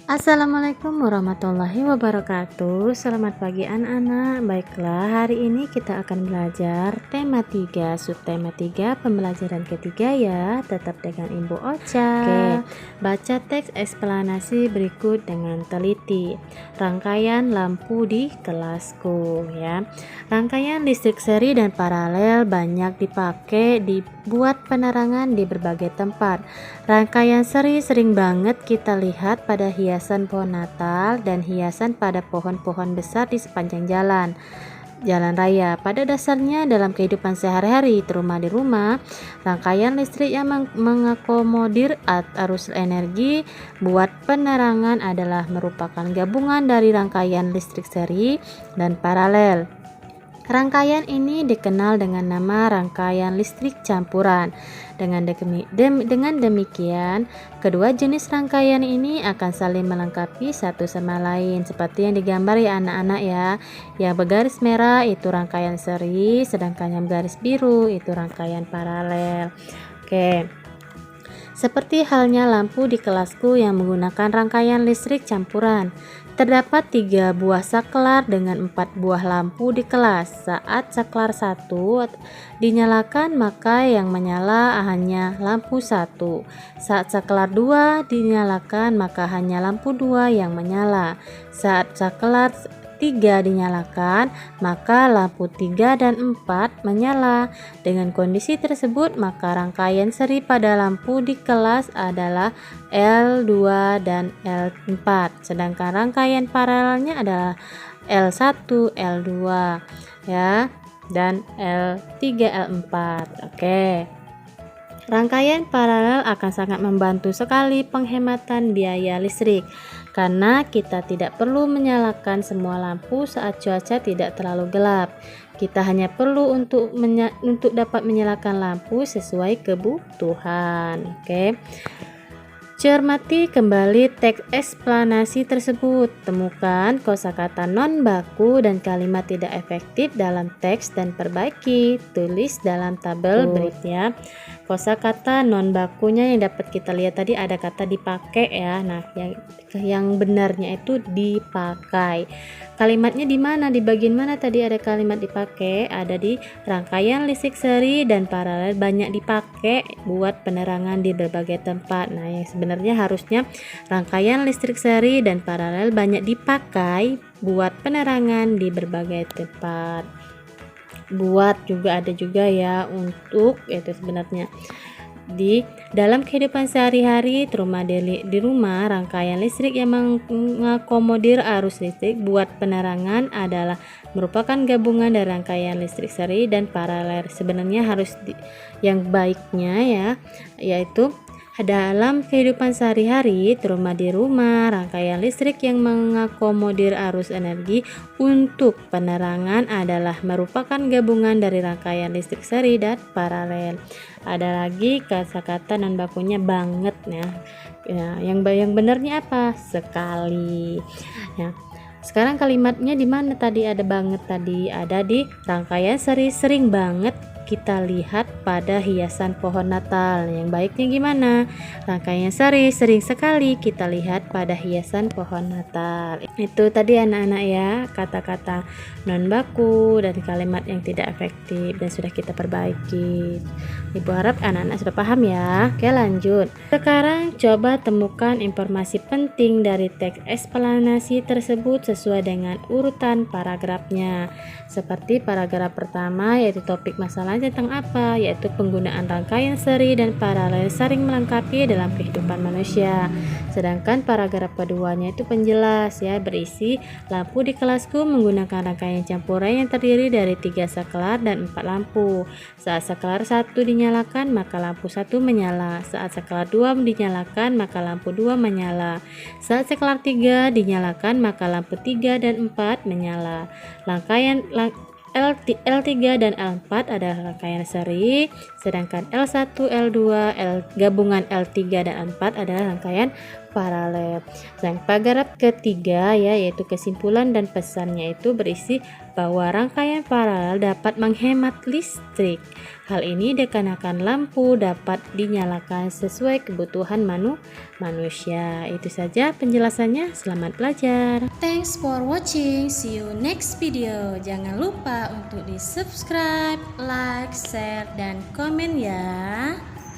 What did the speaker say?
Assalamualaikum warahmatullahi wabarakatuh. Selamat pagi anak-anak. Baiklah, hari ini kita akan belajar tema 3, subtema 3, pembelajaran ketiga ya. Tetap dengan Ibu Ocha. Oke, baca teks eksplanasi berikut dengan teliti. Rangkaian lampu di kelasku ya. Rangkaian listrik seri dan paralel banyak dipakai dibuat penerangan di berbagai tempat. Rangkaian seri sering banget kita lihat pada hiasan pohon Natal dan hiasan pada pohon-pohon besar di sepanjang jalan raya. Pada dasarnya dalam kehidupan sehari-hari di rumah, rangkaian listrik yang mengakomodir arus energi buat penerangan adalah merupakan gabungan dari rangkaian listrik seri dan paralel. Rangkaian ini dikenal dengan nama rangkaian listrik campuran. Dengan demikian, kedua jenis rangkaian ini akan saling melengkapi satu sama lain, seperti yang digambar ya anak-anak ya. Yang bergaris merah itu rangkaian seri, sedangkan yang bergaris biru itu rangkaian paralel. Oke. Seperti halnya lampu di kelasku yang menggunakan rangkaian listrik campuran. Terdapat 3 buah saklar dengan 4 buah lampu di kelas. Saat saklar 1 dinyalakan, maka yang menyala hanya lampu 1. Saat saklar 2 dinyalakan, maka hanya lampu 2 yang menyala. Saat saklar 3 dinyalakan, maka lampu 3 dan 4 menyala. Dengan kondisi tersebut, maka rangkaian seri pada lampu di kelas adalah L2 dan L4, sedangkan rangkaian paralelnya adalah L1, L2 ya, dan L3, L4. Oke. Rangkaian paralel akan sangat membantu sekali penghematan biaya listrik karena kita tidak perlu menyalakan semua lampu saat cuaca tidak terlalu gelap. Kita hanya perlu untuk dapat menyalakan lampu sesuai kebutuhan. Oke. Cermati kembali teks eksplanasi tersebut. Temukan kosakata non baku dan kalimat tidak efektif dalam teks dan perbaiki. Tulis dalam tabel berikutnya. Kosakata non bakunya yang dapat kita lihat tadi ada kata dipakai ya. Nah, yang benarnya itu dipakai. Kalimatnya di mana? Di bagian mana tadi ada kalimat dipakai? Ada di rangkaian listrik seri dan paralel banyak dipakai buat penerangan di berbagai tempat. Nah, yang sebenarnya harusnya rangkaian listrik seri dan paralel banyak dipakai buat penerangan di berbagai tempat. Buat juga ada juga ya untuk itu sebenarnya. Di dalam kehidupan sehari-hari di rumah, rangkaian listrik yang mengakomodir arus listrik buat penerangan adalah merupakan gabungan dari rangkaian listrik seri dan paralel. Sebenarnya harus yang baiknya ya, yaitu dalam kehidupan sehari-hari di rumah, rangkaian listrik yang mengakomodir arus energi untuk penerangan adalah merupakan gabungan dari rangkaian listrik seri dan paralel. Ada lagi kata-kata non bakunya banget ya. Yang benarnya apa? Sekali. Ya. Sekarang kalimatnya di mana tadi ada banget tadi? Ada di rangkaian seri sering banget kita lihat pada hiasan pohon Natal. Yang baiknya gimana? Rangkaian seri sering sekali kita lihat pada hiasan pohon Natal. Itu tadi anak-anak ya, kata-kata non baku dan kalimat yang tidak efektif dan sudah kita perbaiki. Ibu harap anak-anak sudah paham ya. Oke, lanjut. Sekarang coba temukan informasi penting dari teks eksplanasi tersebut sesuai dengan urutan paragrafnya. Seperti paragraf pertama yaitu topik masalah tentang apa, yaitu penggunaan rangkaian seri dan paralel saling melengkapi dalam kehidupan manusia. Sedangkan paragraf keduanya itu penjelas ya, berisi lampu di kelasku menggunakan rangkaian campuran yang terdiri dari 3 saklar dan 4 lampu. Saat saklar 1 dinyalakan, maka lampu 1 menyala. Saat saklar 2 dinyalakan, maka lampu 2 menyala. Saat saklar 3 dinyalakan, maka lampu 3 dan 4 menyala. L3 dan L4 adalah rangkaian seri, sedangkan L1, L2, gabungan L3 dan L4 adalah rangkaian paralel. Dan paragraf ketiga ya, yaitu kesimpulan dan pesannya itu berisi bahwa rangkaian paralel dapat menghemat listrik. Hal ini dikarenakan lampu dapat dinyalakan sesuai kebutuhan manusia. Itu saja penjelasannya. Selamat belajar. Thanks for watching. See you next video. Jangan lupa untuk di subscribe, like, share, dan komen ya.